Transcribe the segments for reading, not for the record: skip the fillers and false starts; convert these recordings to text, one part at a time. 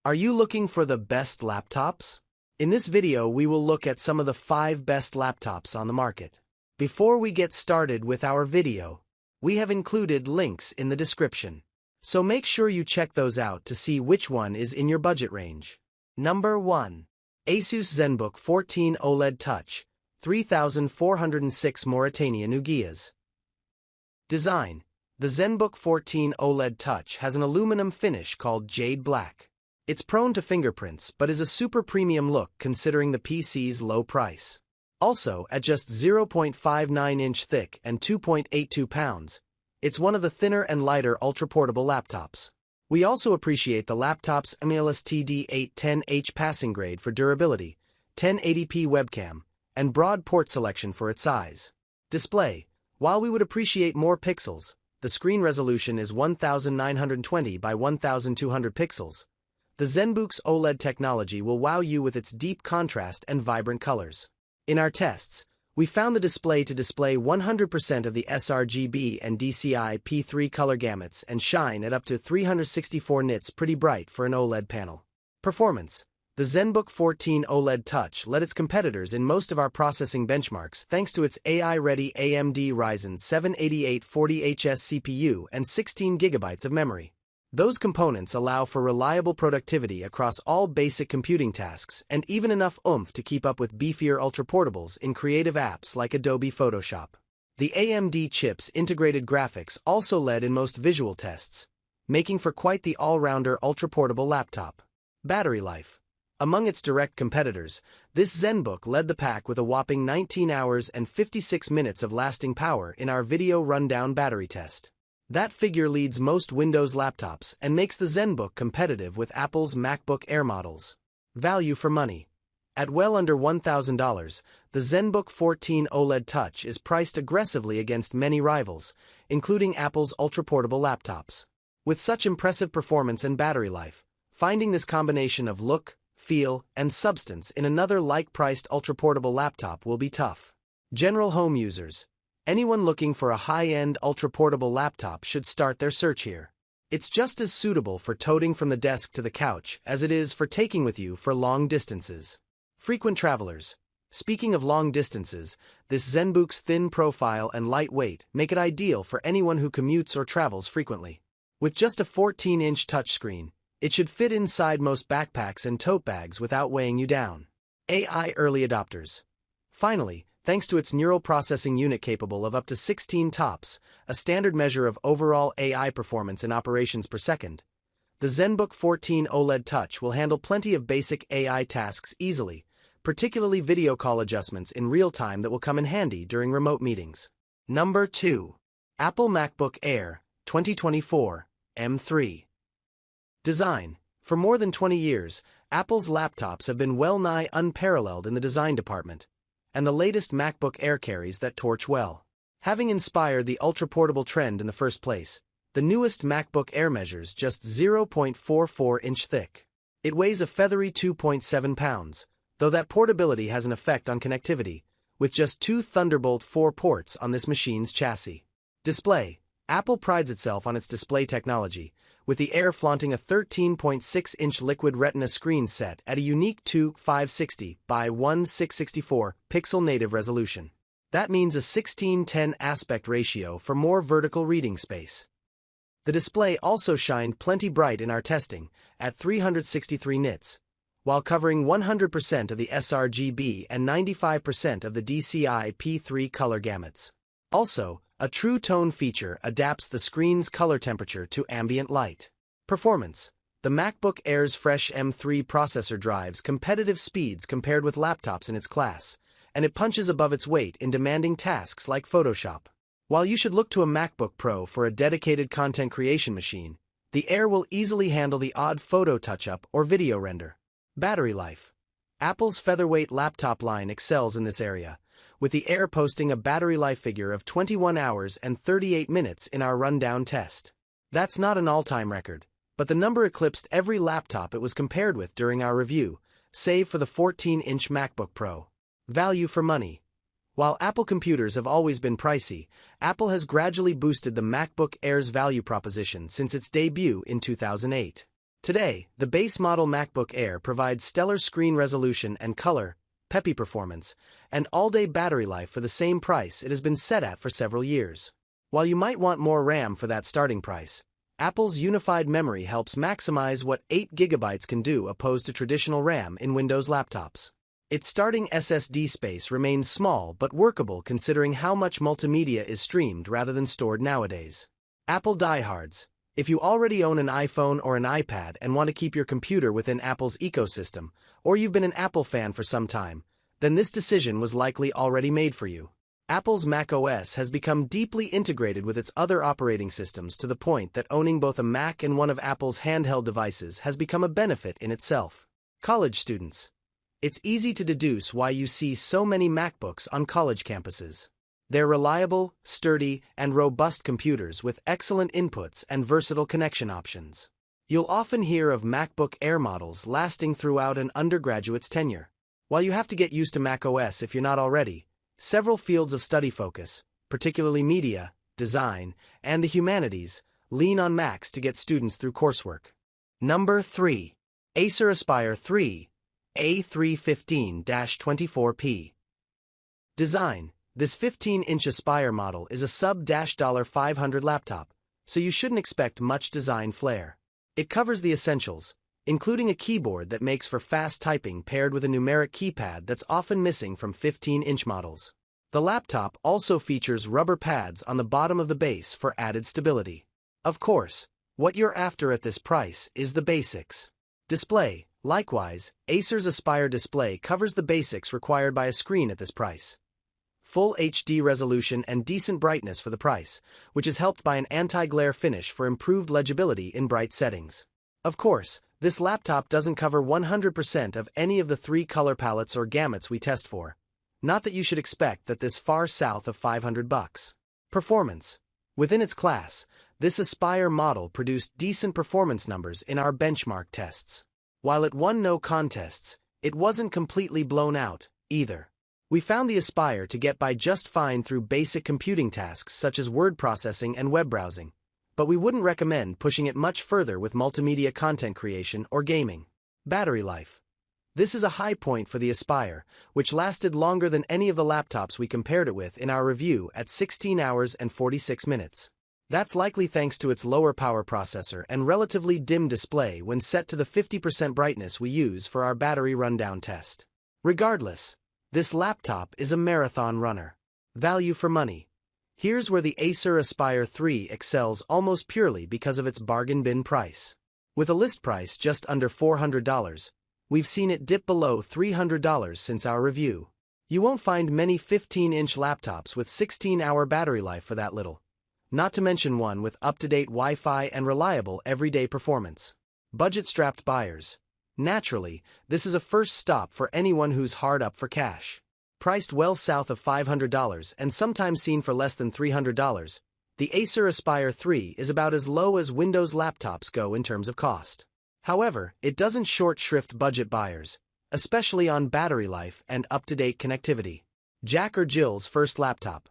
Are you looking for the best laptops? In this video, we will look at some of the 5 best laptops on the market. Before we get started with our video, we have included links in the description. So make sure you check those out to see which one is in your budget range. Number 1. ASUS ZenBook 14 OLED Touch, 3406 Mauritania Nugias. Design. The ZenBook 14 OLED Touch has an aluminum finish called Jade Black. It's prone to fingerprints but is a super premium look considering the PC's low price. Also, at just 0.59-inch thick and 2.82 pounds, it's one of the thinner and lighter ultra-portable laptops. We also appreciate the laptop's AMOLED passing grade for durability, 1080p webcam, and broad port selection for its size. Display. While we would appreciate more pixels, the screen resolution is 1920 by 1200 pixels. The ZenBook's OLED technology will wow you with its deep contrast and vibrant colors. In our tests, we found the display to display 100% of the sRGB and DCI P3 color gamuts and shine at up to 364 nits pretty bright for an OLED panel. Performance. The ZenBook 14 OLED Touch led its competitors in most of our processing benchmarks thanks to its AI-ready AMD Ryzen 7 8840HS CPU and 16 GB of memory. Those components allow for reliable productivity across all basic computing tasks and even enough oomph to keep up with beefier ultra-portables in creative apps like Adobe Photoshop. The AMD chip's integrated graphics also led in most visual tests, making for quite the all-rounder ultra-portable laptop. Battery life. Among its direct competitors, this ZenBook led the pack with a whopping 19 hours and 56 minutes of lasting power in our video rundown battery test. That figure leads most Windows laptops and makes the ZenBook competitive with Apple's MacBook Air models. Value for money. At well under $1,000, the ZenBook 14 OLED Touch is priced aggressively against many rivals, including Apple's ultra-portable laptops. With such impressive performance and battery life, finding this combination of look, feel, and substance in another like-priced ultra-portable laptop will be tough. General home users. Anyone looking for a high-end ultra-portable laptop should start their search here. It's just as suitable for toting from the desk to the couch as it is for taking with you for long distances. Frequent travelers. Speaking of long distances, this ZenBook's thin profile and light weight make it ideal for anyone who commutes or travels frequently. With just a 14-inch touchscreen, it should fit inside most backpacks and tote bags without weighing you down. AI early adopters. Finally, thanks to its neural processing unit capable of up to 16 TOPS, a standard measure of overall AI performance in operations per second, the ZenBook 14 OLED Touch will handle plenty of basic AI tasks easily, particularly video call adjustments in real time that will come in handy during remote meetings. Number 2. Apple MacBook Air, 2024, M3. Design. For more than 20 years, Apple's laptops have been well-nigh unparalleled in the design department, and the latest MacBook Air carries that torch well. Having inspired the ultra-portable trend in the first place, the newest MacBook Air measures just 0.44-inch thick. It weighs a feathery 2.7 pounds, though that portability has an effect on connectivity, with just 2 Thunderbolt 4 ports on this machine's chassis. Display. Apple prides itself on its display technology, with the Air flaunting a 13.6-inch liquid retina screen set at a unique 2560 by 1664 pixel native resolution. That means a 16:10 aspect ratio for more vertical reading space. The display also shined plenty bright in our testing, at 363 nits, while covering 100% of the sRGB and 95% of the DCI P3 color gamuts. Also, a True Tone feature adapts the screen's color temperature to ambient light. Performance. The MacBook Air's fresh M3 processor drives competitive speeds compared with laptops in its class, and it punches above its weight in demanding tasks like Photoshop. While you should look to a MacBook Pro for a dedicated content creation machine, the Air will easily handle the odd photo touch-up or video render. Battery life. Apple's featherweight laptop line excels in this area, with the Air posting a battery life figure of 21 hours and 38 minutes in our rundown test. That's not an all-time record, but the number eclipsed every laptop it was compared with during our review, save for the 14-inch MacBook Pro. Value for money. While Apple computers have always been pricey, Apple has gradually boosted the MacBook Air's value proposition since its debut in 2008. Today, the base model MacBook Air provides stellar screen resolution and color, peppy performance, and all-day battery life for the same price it has been set at for several years. While you might want more RAM for that starting price, Apple's unified memory helps maximize what 8 GB can do opposed to traditional RAM in Windows laptops. Its starting SSD space remains small but workable considering how much multimedia is streamed rather than stored nowadays. Apple diehards, if you already own an iPhone or an iPad and want to keep your computer within Apple's ecosystem, or you've been an Apple fan for some time, then this decision was likely already made for you. Apple's macOS has become deeply integrated with its other operating systems to the point that owning both a Mac and one of Apple's handheld devices has become a benefit in itself. College students. It's easy to deduce why you see so many MacBooks on college campuses. They're reliable, sturdy, and robust computers with excellent inputs and versatile connection options. You'll often hear of MacBook Air models lasting throughout an undergraduate's tenure. While you have to get used to macOS if you're not already, several fields of study focus, particularly media, design, and the humanities, lean on Macs to get students through coursework. Number 3. Acer Aspire 3 A315-24P. Design. This 15-inch Aspire model is a sub-$500 laptop, so you shouldn't expect much design flair. It covers the essentials, including a keyboard that makes for fast typing paired with a numeric keypad that's often missing from 15-inch models. The laptop also features rubber pads on the bottom of the base for added stability. Of course, what you're after at this price is the basics. Display. Likewise, Acer's Aspire display covers the basics required by a screen at this price. Full HD resolution and decent brightness for the price, which is helped by an anti-glare finish for improved legibility in bright settings. Of course, this laptop doesn't cover 100% of any of the 3 color palettes or gamuts we test for. Not that you should expect that this far south of $500. Performance. Within its class, this Aspire model produced decent performance numbers in our benchmark tests. While it won no contests, it wasn't completely blown out, either. We found the Aspire to get by just fine through basic computing tasks such as word processing and web browsing, but we wouldn't recommend pushing it much further with multimedia content creation or gaming. Battery life. This is a high point for the Aspire, which lasted longer than any of the laptops we compared it with in our review at 16 hours and 46 minutes. That's likely thanks to its lower power processor and relatively dim display when set to the 50% brightness we use for our battery rundown test. Regardless, this laptop is a marathon runner. Value for money. Here's where the Acer Aspire 3 excels almost purely because of its bargain bin price. With a list price just under $400, we've seen it dip below $300 since our review. You won't find many 15-inch laptops with 16-hour battery life for that little. Not to mention one with up-to-date Wi-Fi and reliable everyday performance. Budget-strapped buyers. Naturally, this is a first stop for anyone who's hard up for cash. Priced well south of $500 and sometimes seen for less than $300, the Acer Aspire 3 is about as low as Windows laptops go in terms of cost. However, it doesn't short shrift budget buyers, especially on battery life and up-to-date connectivity. Jack or Jill's first laptop.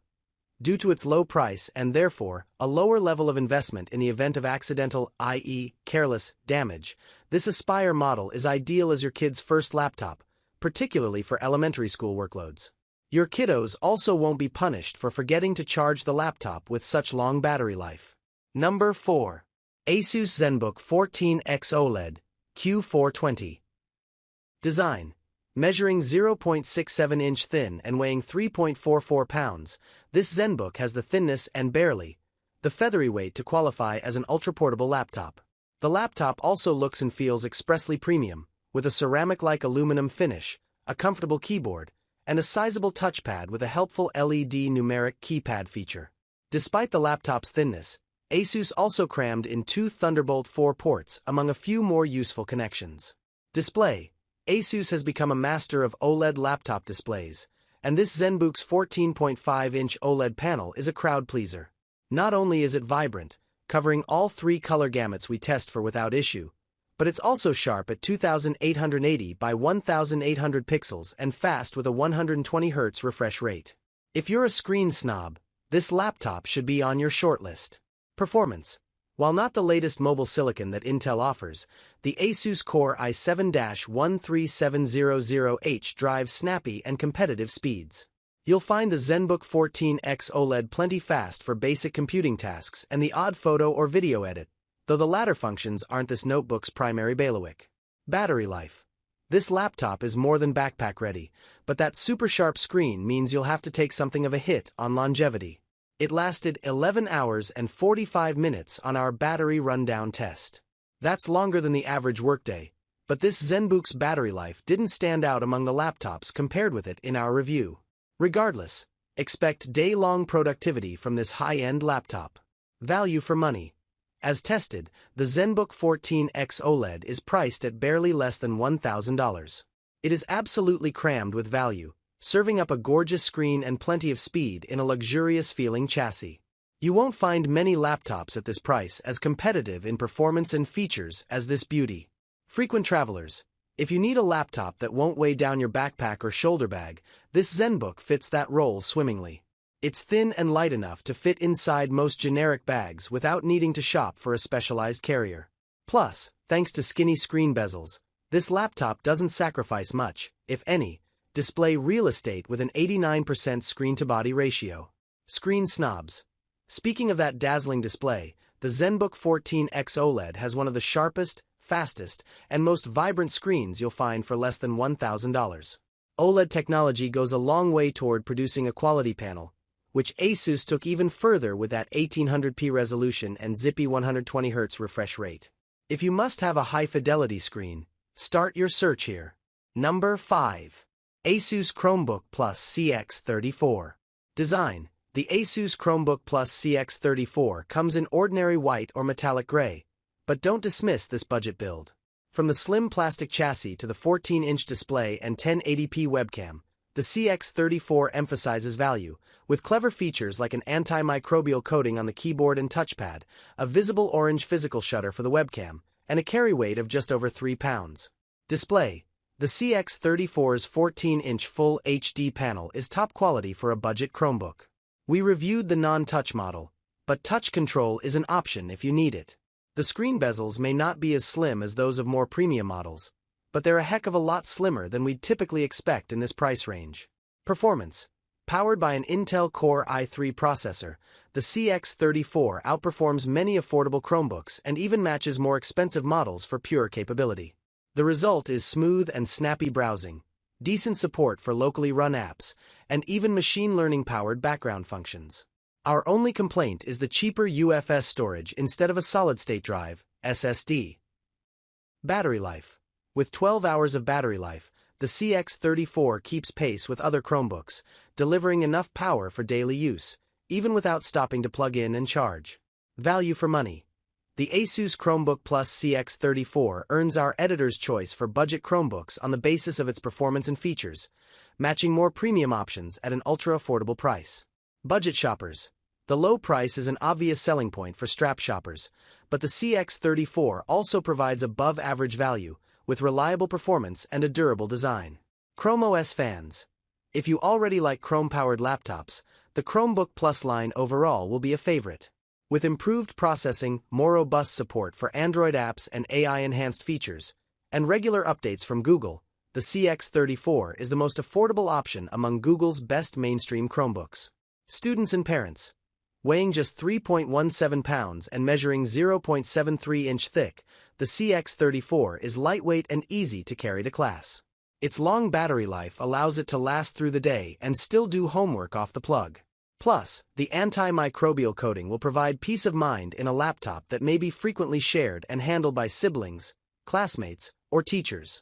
Due to its low price and therefore a lower level of investment in the event of accidental, i.e., careless, damage, this Aspire model is ideal as your kid's first laptop, particularly for elementary school workloads. Your kiddos also won't be punished for forgetting to charge the laptop with such long battery life. Number 4. ASUS ZenBook 14X OLED, Q420. Design. Measuring 0.67 inch thin and weighing 3.44 pounds, this ZenBook has the thinness and barely the feathery weight to qualify as an ultra-portable laptop. The laptop also looks and feels expressly premium, with a ceramic-like aluminum finish, a comfortable keyboard, and a sizable touchpad with a helpful LED numeric keypad feature. Despite the laptop's thinness, ASUS also crammed in 2 Thunderbolt 4 ports among a few more useful connections. Display. ASUS has become a master of OLED laptop displays, and this ZenBook's 14.5-inch OLED panel is a crowd pleaser. Not only is it vibrant, covering all 3 color gamuts we test for without issue, but it's also sharp at 2880 by 1800 pixels and fast with a 120 Hz refresh rate. If you're a screen snob, this laptop should be on your shortlist. Performance. While not the latest mobile silicon that Intel offers, the ASUS Core i7-13700H drives snappy and competitive speeds. You'll find the ZenBook 14X OLED plenty fast for basic computing tasks and the odd photo or video edit, though the latter functions aren't this notebook's primary bailiwick. Battery life. This laptop is more than backpack ready, but that super sharp screen means you'll have to take something of a hit on longevity. It lasted 11 hours and 45 minutes on our battery rundown test. That's longer than the average workday, but this ZenBook's battery life didn't stand out among the laptops compared with it in our review. Regardless, expect day-long productivity from this high-end laptop. Value for money. As tested, the ZenBook 14X OLED is priced at barely less than $1,000. It is absolutely crammed with value, serving up a gorgeous screen and plenty of speed in a luxurious-feeling chassis. You won't find many laptops at this price as competitive in performance and features as this beauty. Frequent travelers. If you need a laptop that won't weigh down your backpack or shoulder bag, this ZenBook fits that role swimmingly. It's thin and light enough to fit inside most generic bags without needing to shop for a specialized carrier. Plus, thanks to skinny screen bezels, this laptop doesn't sacrifice much, if any, display real estate with an 89% screen-to-body ratio. Screen snobs. Speaking of that dazzling display, the ZenBook 14X OLED has one of the sharpest, fastest, and most vibrant screens you'll find for less than $1,000. OLED technology goes a long way toward producing a quality panel, which ASUS took even further with that 1800p resolution and zippy 120Hz refresh rate. If you must have a high-fidelity screen, start your search here. Number 5. ASUS Chromebook Plus CX34. Design. The ASUS Chromebook Plus CX34 comes in ordinary white or metallic gray, but don't dismiss this budget build. From the slim plastic chassis to the 14-inch display and 1080p webcam, the CX34 emphasizes value, with clever features like an antimicrobial coating on the keyboard and touchpad, a visible orange physical shutter for the webcam, and a carry weight of just over 3 pounds. Display. The CX34's 14-inch Full HD panel is top quality for a budget Chromebook. We reviewed the non-touch model, but touch control is an option if you need it. The screen bezels may not be as slim as those of more premium models, but they're a heck of a lot slimmer than we'd typically expect in this price range. Performance. Powered by an Intel Core i3 processor, the CX34 outperforms many affordable Chromebooks and even matches more expensive models for pure capability. The result is smooth and snappy browsing, decent support for locally run apps, and even machine learning-powered background functions. Our only complaint is the cheaper UFS storage instead of a solid-state drive, SSD. Battery life. With 12 hours of battery life, the CX34 keeps pace with other Chromebooks, delivering enough power for daily use, even without stopping to plug in and charge. Value for money. The ASUS Chromebook Plus CX34 earns our editor's choice for budget Chromebooks on the basis of its performance and features, matching more premium options at an ultra-affordable price. Budget shoppers. The low price is an obvious selling point for strap shoppers, but the CX34 also provides above-average value, with reliable performance and a durable design. Chrome OS fans. If you already like Chrome-powered laptops, the Chromebook Plus line overall will be a favorite. With improved processing, more robust support for Android apps and AI-enhanced features, and regular updates from Google, the CX34 is the most affordable option among Google's best mainstream Chromebooks. Students and parents. Weighing just 3.17 pounds and measuring 0.73 inch thick, the CX34 is lightweight and easy to carry to class. Its long battery life allows it to last through the day and still do homework off the plug. Plus, the antimicrobial coating will provide peace of mind in a laptop that may be frequently shared and handled by siblings, classmates, or teachers.